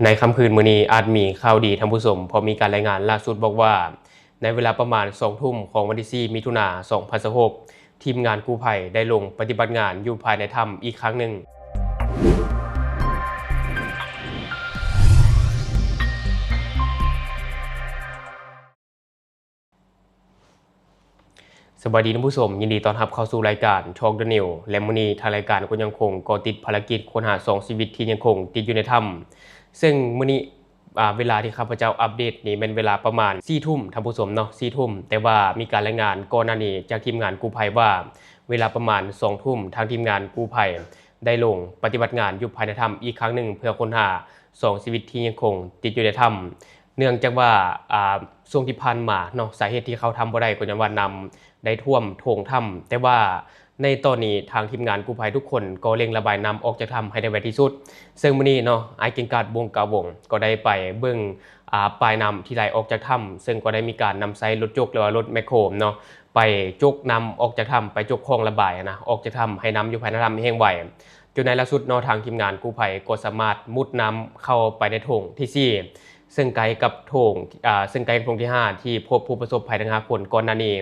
ในค่ำคืนมื้อนี้อาจมีข่าวดีท่านผู้ชมเพราะมีการรายงานล่าสุดบอกว่าในเวลาประมาณ2 ทุ่มของวันที่4มิถุนายน2026ทีมงานกู้ภัยได้ลงปฏิบัติงานอยู่ภายในถ้ำอีกครั้งหนึ่งสวัสดีท่านผู้ชมยินดีต้อนรับเข้าสู่รายการ Talk the New และมื้อนี้ทางรายการก็ยังคงเกาะติดภารกิจค้นหา2ชีวิตที่ยังคงติดอยู่ในถ้ำซึ่งมื้อนี้เวลาที่ข้าพเจ้าอัปเดตนี่เป็นเวลาประมาณ4 ทุ่มท่านผู้ชมเนาะ4 ทุ่มแต่ว่ามีการรายงานก่อนหน้านี้จากทีมงานกู้ภัยว่าเวลาประมาณ2 ทุ่มทางทีมงานกู้ภัยได้ลงปฏิบัติงานอยู่ภายในถ้ำอีกครั้งหนึ่งเพื่อค้นหา2ชีวิตที่ยังคงติดอยู่ในถ้ำเนื่องจากว่าช่วงที่ผ่านมาเนาะสาเหตุที่เขาทำบ่ได้ก็ย้อนว่าน้ำได้ท่วมโถงถ้ำแต่ว่าในตอนนี้ทางทีมงานกู้ภัยทุกคนก็เร่งระบายน้ำออกจากถ้ำให้ได้ไวที่สุดซึ่งมื้อนี้เนาะไอเก่งกาจวงกาวงก็ได้ไปเบิ่งปลายน้ำที่ไหลออกจากถ้ำซึ่งก็ได้มีการนำไซรถจกหรือว่ารถแมคโครเนาะไปจกน้ำออกจากถ้ำไปจกคลองระบายนะออกจากถ้ำให้น้ำอยู่ภายในถ้ำแห้งไวจนในล่าสุดเนาะทางทีมงานกู้ภัยก็สามารถมุดน้ำเข้าไปในโถงที่4ซึ่งไกลกับโถงซึ่งไกลกับโถงที่5ที่พบผู้ประสบภัยทั้ง5คนก่อนหน้านี้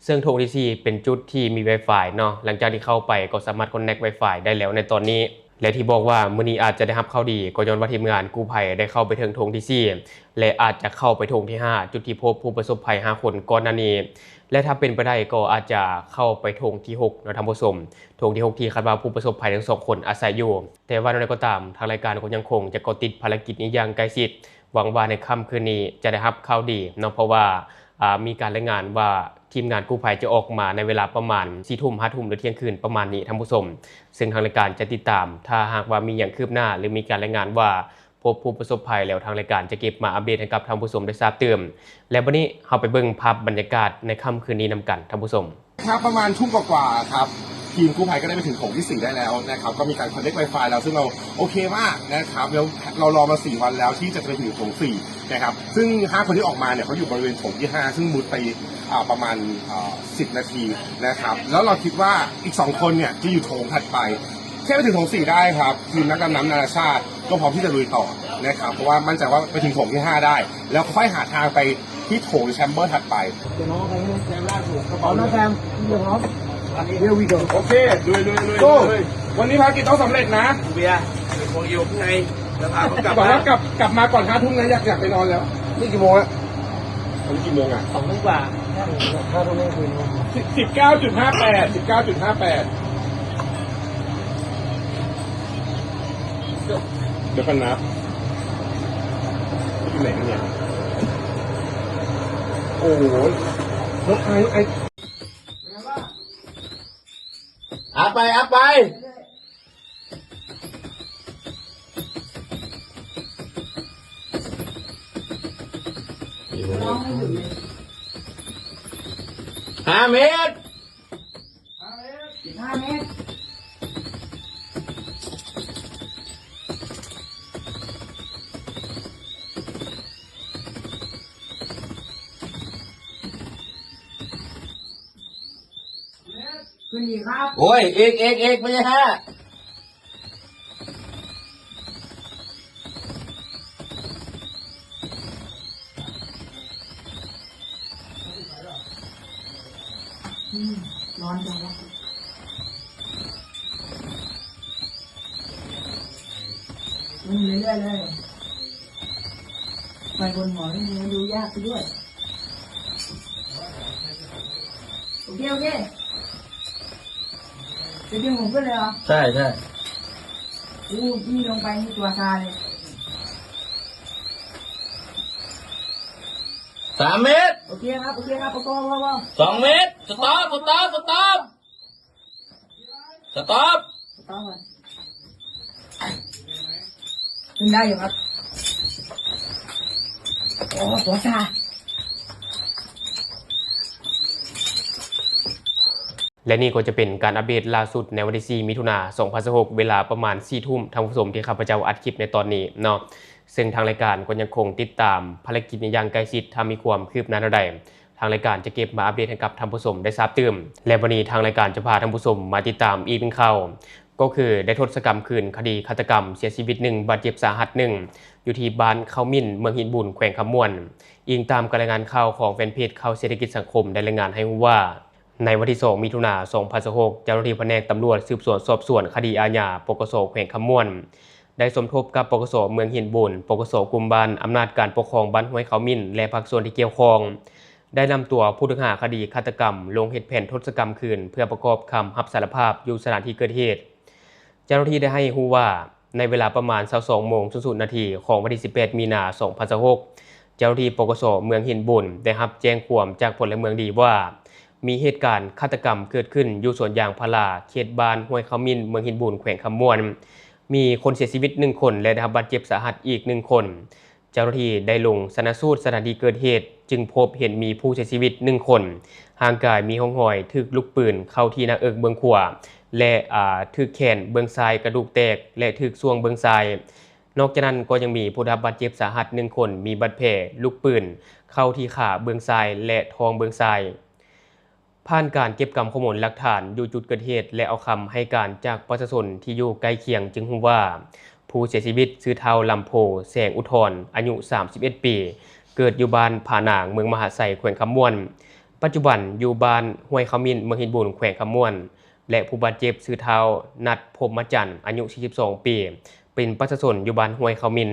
ซึ่งโถงที่4เป็นจุดที่มี Wi-Fi เนาะหลังจากที่เข้าไปก็สามารถ connect Wi-Fi ได้แล้วในตอนนี้และที่บอกว่ามื้อนี้อาจจะได้รับข่าวดีก็ย้อนว่าทีมงานกู้ภัยได้เข้าไปถึงโถงที่4และอาจจะเข้าไปโถงที่5จุดที่พบผู้ประสบภัย5คนก่อนหน้านี้และถ้าเป็นไปได้ก็อาจจะเข้าไปโถงที่6นะท่านผู้ชมโถงที่6ที่คาดว่าผู้ประสบภัยทั้ง2คนอาศัยอยู่แต่ว่าอย่างไรก็ตามทางรายการก็ยังคงจะเกาะติดภารกิจนี้อย่างใกล้ชิดหวังว่าในค่ำคืนนี้จะได้รับข่าวดีเนาะเพราะว่ามีการรายงานว่าทีมงานกู้ภัยจะออกมาในเวลาประมาณ4 ทุ่ม5 ทุ่มหรือเที่ยงคืนประมาณนี้ท่านผู้ชมซึ่งทางรายการจะติดตามถ้าหากว่ามีอย่างคืบหน้าหรือมีการรายงานว่าพบผู้ประสบภัยแล้วทางรายการจะเก็บมาอัปเดตให้กับท่านผู้ชมได้ทราบเติมและวันนี้เราไปเบิ่งภาพบรรยากาศในค่ำคืนนี้นำกันท่านผู้ชมครับประมาณทุ่มกว่าๆครับทีมกู้ภัยก็ได้ไปถึงโถงที่4ได้แล้วนะครับก็มีการคอนเนคไวไฟแล้วซึ่งเราโอเคมากนะครับแล้วเรารอมา4 วันแล้วที่จะไปถึงโถง4นะครับซึ่ง5 คนที่ออกมาเนี่ยเขาอยู่บริเวณโถงที่5ซึ่งมุดไปประมาณ10 นาทีนะครับแล้วเราคิดว่าอีก2 คนเนี่ยจะอยู่โถงถัดไปแค่ไปถึงโถง4ได้ครับทีมนักดำน้ำนานาชาติก็พร้อมที่จะลุยต่อนะครับเพราะว่ามั่นใจว่าไปถึงโถงที่5ได้แล้วค่อยหาทางไปที่โถงแชมเบอร์ถัดไปเดี๋ยวน้องไปให้แซมล่าสุดกระเป๋าน้องแซมเดี๋ยวพร้อมเดี๋ยววีดีโอโอเคดูวันนี้ภารกิจต้องสำเร็จนะเบียร์เป็นคนอยู่ข้างในจะพาเขากลับบอกว่ากลับมาก่อน5 ทุ่มนะอยากไปนอนแล้วนี่กี่โมงอะตอนนี้กี่โมงอะ2 ทุ่มกว่า5 ทุ่มไม่คืน19.58เดี๋ยวกันนับที่ไหนเนี่ยโอ้โหน้องไออัพไป5 เมตร15 เมตรขึ้นอีกครับโอ้ยเอกไม่ใช่5ร้อนจังวะมันเรื่อยๆเลยไปบนหมอนนี่ดูยากไปด้วยโอเคจะดึงผมขึ้นเลยเหรอใช่นี่ลงไปนี่ตัวซาเลย3 เมตรโอเคครับพอ2 เมตรสต็อปก่อนขึ้นได้อยู่ครับโอ้ตัวซาและนี่ก็จะเป็นการอัปเดตล่าสุดในวันที่4 มิถุนายน 2026เวลาประมาณ4 ทุ่มท่านผู้ชมที่ข้าพเจ้าอัดคลิปในตอนนี้เนาะซึ่งทางรายการก็ยังคงติดตามภารกิจอย่างใกล้ชิดถ้ามีความคืบหน้าใดทางรายการจะเก็บมาอัปเดตให้กับท่านผู้ชมได้ทราบเติมและวันนี้ทางรายการจะพาท่านผู้ชมมาติดตามอีกเป็นข่าว ก็คือได้ทศกรรมคืนคดีฆาตกรรมเสียชีวิต1บาดเจ็บสาหัส1อยู่ที่บ้านเขามิ่นเมืองหินบุญแขวงคำม่วนอิงตามรายงานข่าวของแฟนเพจข่าวเศรษฐกิจสังคมได้รายงานให้รู้ว่าในวันที่2มิถุนายน2026เจ้าหน้าที่แผนกตำรวจสืบสวนสอบสวนคดีอาญาปกสแขวงคำม่วนได้สมทบกับปกสเมืองหินบุญปกสกลุ่มบ้านอำนาจการปกครองบ้านห้วยเขามิ่นและภาคส่วนที่เกี่ยวข้องได้นำตัวผู้ต้องหาคดีฆาตกรรมลงเฮ็ดแผนทศกรรมคืนเพื่อประกอบคำรับสารภาพอยู่สถานที่เกิดเหตุเจ้าหน้าที่ได้ให้รู้ว่าในเวลาประมาณ 22:00 นของวันที่18มีนาคม2026เจ้าหน้าที่ปกสเมืองหินบุญได้รับแจ้งความจากพลเมืองดีว่ามีเหตุการณ์ฆาตกรรมเกิดขึ้นอยู่สวนยางพาราเขตบ้านห้วยเขามิ่นเมืองหินบุญแขวงคำม่วนมีคนเสียชีวิต1คนและได้รับบาดเจ็บสาหัสอีก1คนเจ้าหน้าที่ได้ลงชันสูตรสถานที่เกิดเหตุจึงพบเห็นมีผู้เสียชีวิต1คนห่างกายมีร่องรอยถูกลูกปืนเข้าที่หน้าอกเบื้องขวาและถูกแขนเบื้องซ้ายกระดูกแตกและถูกส่วงเบื้องซ้ายนอกจากนั้นก็ยังมีผู้ได้รับบาดเจ็บสาหัส1คนมีบาดแผลลูกปืนเข้าที่ขาเบื้องซ้ายและท้องเบื้องซ้ายผ่านการเก็บกำข้อมูลหลักฐานอยู่จุดเกิดเหตุและเอาคำให้การจากประชาชนที่อยู่ใกล้เคียงจึงรู้ว่าผู้เสียชีวิตชื่อเฒ่าลำโพแสงอุทธรอายุ31ปีเกิดอยู่บ้านผานางเมืองมหาไสแขวงคำม่วนปัจจุบันอยู่บ้านห้วยเขามิ่นเมืองหินบุญแขวงคำม่วนและผู้บาดเจ็บชื่อเฒ่านัดพรหมจันทร์อายุ42ปีเป็นประชาชนอยู่บ้านห้วยเขามิ่น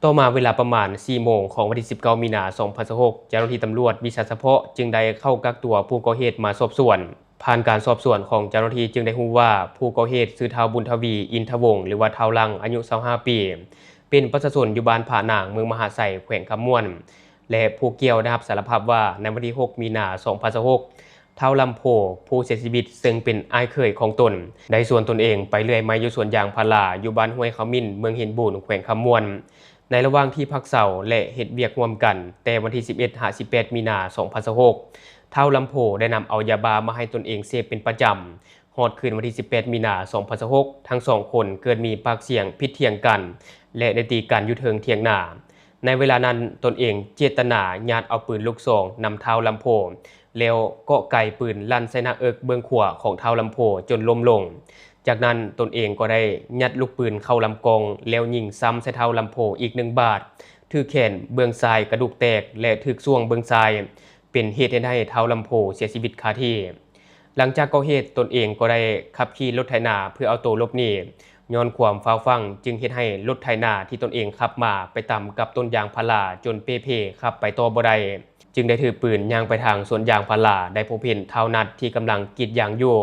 ต่อมาเวลาประมาณ 4 โมงของวันที่19มีนาคม2026เจ้าหน้าที่ตำรวจวิชาเฉพาะจึงได้เข้ากักตัวผู้ก่อเหตุมาสอบสวนผ่านการสอบสวนของเจ้าหน้าที่จึงได้รู้ว่าผู้ก่อเหตุชื่อเฒ่าบุญทวีอินทวงศ์หรือว่าเฒ่าลังอายุ25ปีเป็นประชาชนอยู่บ้านผานางเมืองมหาไสแขวงคำม่วนและผู้เกี่ยวได้รับสารภาพว่าในวันที่6มีนาคม2026เฒ่าลำโพผู้เสียชีวิตซึ่งเป็นอ้ายเขยของตนได้ส่วนตนเองไปเลื่อยไม้อยู่สวนยางพาราอยู่บ้านห้วยเขามิ่นเมืองหินบุญแขวงคำม่วนในระหว่างที่พักเสาร์และเฮ็ดเวียกร่วมกันแต่วันที่11-18มีนาคม2026เฒ่าลำโพได้นำเอายาบ้ามาให้ตนเองเสพเป็นประจำฮอดคืนวันที่18มีนาคม2026ทั้ง2คนเกิดมีปากเสียงผิดเถียงกันและได้ตีกันอยู่เทิงเถียงนาในเวลานั้นตนเองเจตนาญาติเอาปืนลูกซองนำเฒ่าลำโพแล้วก็ไกปืนลั่นใส่หน้าอกเบื้องขวาของเฒ่าลำโพจนล้มลงจากนั้นตนเองก็ได้ยัดลูกปืนเข้าลำกองแล้วยิงซ้ำใส่เฒ่าลำโพอีก1บาทถือแขนเบื้องซ้ายกระดูกแตกและถือส่วงเบื้องซ้ายเป็นเหตุให้เฒ่าลำโพเสียชีวิตคาที่หลังจากก่อเหตุตนเองก็ได้ขับขี่รถไถนาเพื่อเอาตัวหลบหนีย้อนความฟ้าฟังจึงเฮ็ดให้รถไถนาที่ตนเองขับมาไปต่ำกับต้นยางพาราจนเป้ขับไปต่อบ่ได้จึงได้ถือปืนย่างไปทางสวนยางพาราได้พบเห็นเฒ่านัดที่กำลังกรีดยางอยู่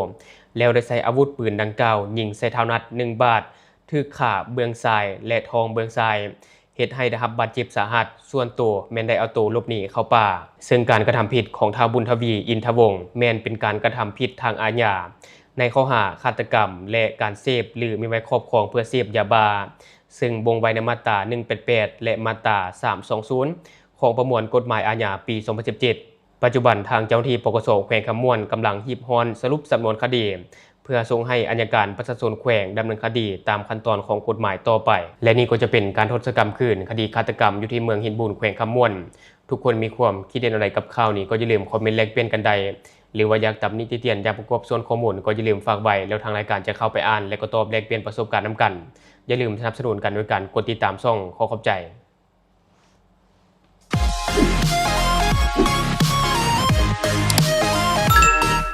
แล้วได้ใช้อาวุธปืนดังกล่าวยิงใส่เฒ่านัด1บาทถูกขาเบื้องซ้ายและท้องเบื้องซ้ายเฮ็ดให้ได้รับบาดเจ็บสาหัสส่วนตัวแม่นได้เอาตัวหลบหนีเข้าป่าซึ่งการกระทำผิดของเฒ่าบุญทวีอินทวงศ์แม่นเป็นการกระทำผิดทางอาญาในข้อหาฆาตกรรมและการเสพหรือมีไว้ครอบครองเพื่อเสพยาบ้าซึ่งบ่งไว้ในมาตรา188และมาตรา320ของประมวลกฎหมายอาญาปี2017ปัจจุบันทางเจ้าหน้าที่ปกสแขวงคำม่วนกำลังหีบฮอนสรุปสำนวนคดีเพื่อส่งให้อัยการประชาชนแขวงดำเนินคดีตามขั้นตอนของกฎหมายต่อไปและนี่ก็จะเป็นการทศกรรมคืนคดีฆาตกรรมอยู่ที่เมืองหินบุญแขวงคำม่วนทุกคนมีความคิดเห็นอะไรกับข่าวนี้ก็อย่าลืมคอมเมนต์แลกเปลี่ยนกันได้หรือว่าอยากตำหนิติเตียนอยากประกอบส่วนข้อมูลก็อย่าลืมฝากไว้แล้วทางรายการจะเข้าไปอ่านและก็ตอบแลกเปลี่ยนประสบการณ์นำกันอย่าลืมสนับสนุนกันด้วยการกดติดตามช่องขอขอบใจ